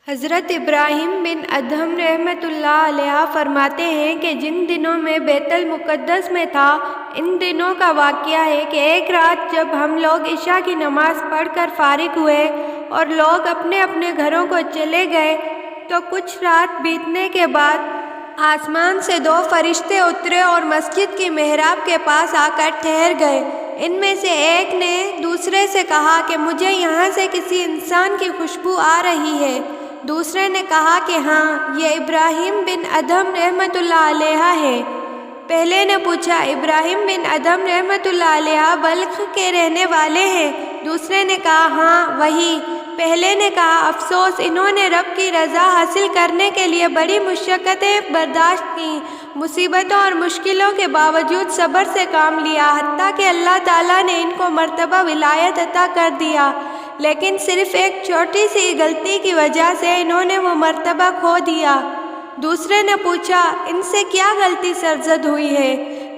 حضرت ابراہیم بن ادھم رحمۃ اللہ علیہ فرماتے ہیں کہ جن دنوں میں بیت المقدس میں تھا، ان دنوں کا واقعہ ہے کہ ایک رات جب ہم لوگ عشاء کی نماز پڑھ کر فارغ ہوئے اور لوگ اپنے اپنے گھروں کو چلے گئے تو کچھ رات بیتنے کے بعد آسمان سے 2 فرشتے اترے اور مسجد کی محراب کے پاس آ کر ٹھہر گئے۔ ان میں سے ایک نے دوسرے سے کہا کہ مجھے یہاں سے کسی انسان کی خوشبو آ رہی ہے۔ دوسرے نے کہا کہ ہاں، یہ ابراہیم بن ادھم رحمۃ اللہ علیہ ہے۔ پہلے نے پوچھا، ابراہیم بن ادھم رحمۃ اللہ علیہ بلخ کے رہنے والے ہیں؟ دوسرے نے کہا ہاں وہی۔ پہلے نے کہا افسوس، انہوں نے رب کی رضا حاصل کرنے کے لیے بڑی مشقتیں برداشت کیں، مصیبتوں اور مشکلوں کے باوجود صبر سے کام لیا، حتیٰ کہ اللہ تعالیٰ نے ان کو مرتبہ ولایت عطا کر دیا، لیکن صرف ایک چھوٹی سی غلطی کی وجہ سے انہوں نے وہ مرتبہ کھو دیا۔ دوسرے نے پوچھا، ان سے کیا غلطی سرزد ہوئی ہے؟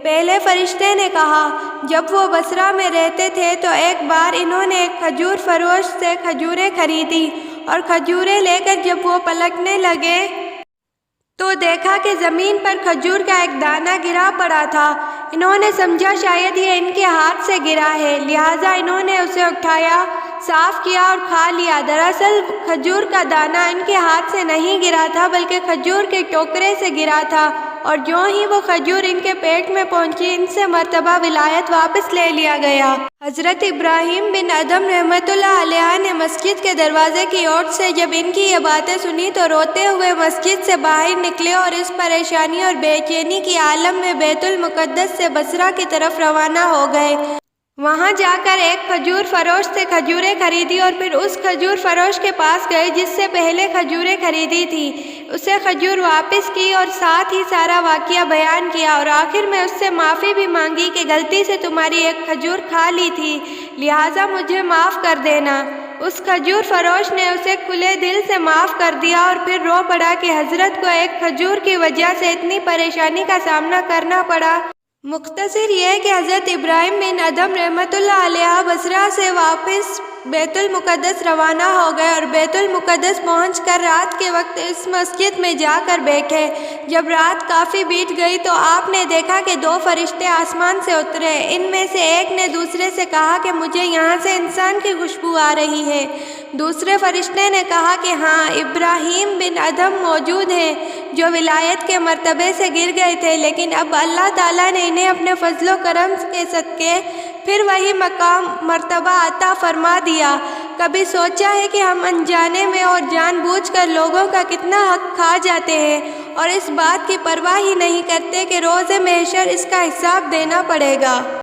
پہلے فرشتے نے کہا، جب وہ بصرہ میں رہتے تھے تو ایک بار انہوں نے ایک کھجور فروش سے کھجوریں خریدی اور کھجوریں لے کر جب وہ پلٹنے لگے تو دیکھا کہ زمین پر کھجور کا ایک دانہ گرا پڑا تھا۔ انہوں نے سمجھا شاید یہ ان کے ہاتھ سے گرا ہے، لہٰذا انہوں نے اسے اٹھایا، صاف کیا اور کھا لیا۔ دراصل کھجور کا دانہ ان کے ہاتھ سے نہیں گرا تھا بلکہ کھجور کے ٹوکرے سے گرا تھا، اور جو ہی وہ کھجور ان کے پیٹ میں پہنچی، ان سے مرتبہ ولایت واپس لے لیا گیا۔ حضرت ابراہیم بن ادھم رحمۃ اللہ علیہ نے مسجد کے دروازے کی اوٹ سے جب ان کی یہ باتیں سنی تو روتے ہوئے مسجد سے باہر نکلے اور اس پریشانی اور بے چینی کی عالم میں بیت المقدس سے بصرہ کی طرف روانہ ہو گئے۔ وہاں جا کر ایک کھجور فروش سے کھجوریں خریدی اور پھر اس کھجور فروش کے پاس گئے جس سے پہلے کھجوریں خریدی تھی، اسے کھجور واپس کی اور ساتھ ہی سارا واقعہ بیان کیا، اور آخر میں اس سے معافی بھی مانگی کہ غلطی سے تمہاری ایک کھجور کھا لی تھی، لہٰذا مجھے معاف کر دینا۔ اس کھجور فروش نے اسے کھلے دل سے معاف کر دیا اور پھر رو پڑا کہ حضرت کو ایک کھجور کی وجہ سے اتنی پریشانی کا سامنا کرنا پڑا۔ مختصر یہ کہ حضرت ابراہیم بن ادھم رحمۃ اللہ علیہ بصرہ سے واپس بیت المقدس روانہ ہو گئے اور بیت المقدس پہنچ کر رات کے وقت اس مسجد میں جا کر بیٹھے۔ جب رات کافی بیت گئی تو آپ نے دیکھا کہ 2 فرشتے آسمان سے اترے۔ ان میں سے ایک نے دوسرے سے کہا کہ مجھے یہاں سے انسان کی خوشبو آ رہی ہے۔ دوسرے فرشتے نے کہا کہ ہاں، ابراہیم بن ادھم موجود ہیں جو ولایت کے مرتبے سے گر گئے تھے، لیکن اب اللہ تعالیٰ نے انہیں اپنے فضل و کرم کے صدقے پھر وہی مقام مرتبہ عطا فرما دیا۔ کبھی سوچا ہے کہ ہم انجانے میں اور جان بوجھ کر لوگوں کا کتنا حق کھا جاتے ہیں اور اس بات کی پرواہ ہی نہیں کرتے کہ روز محشر اس کا حساب دینا پڑے گا۔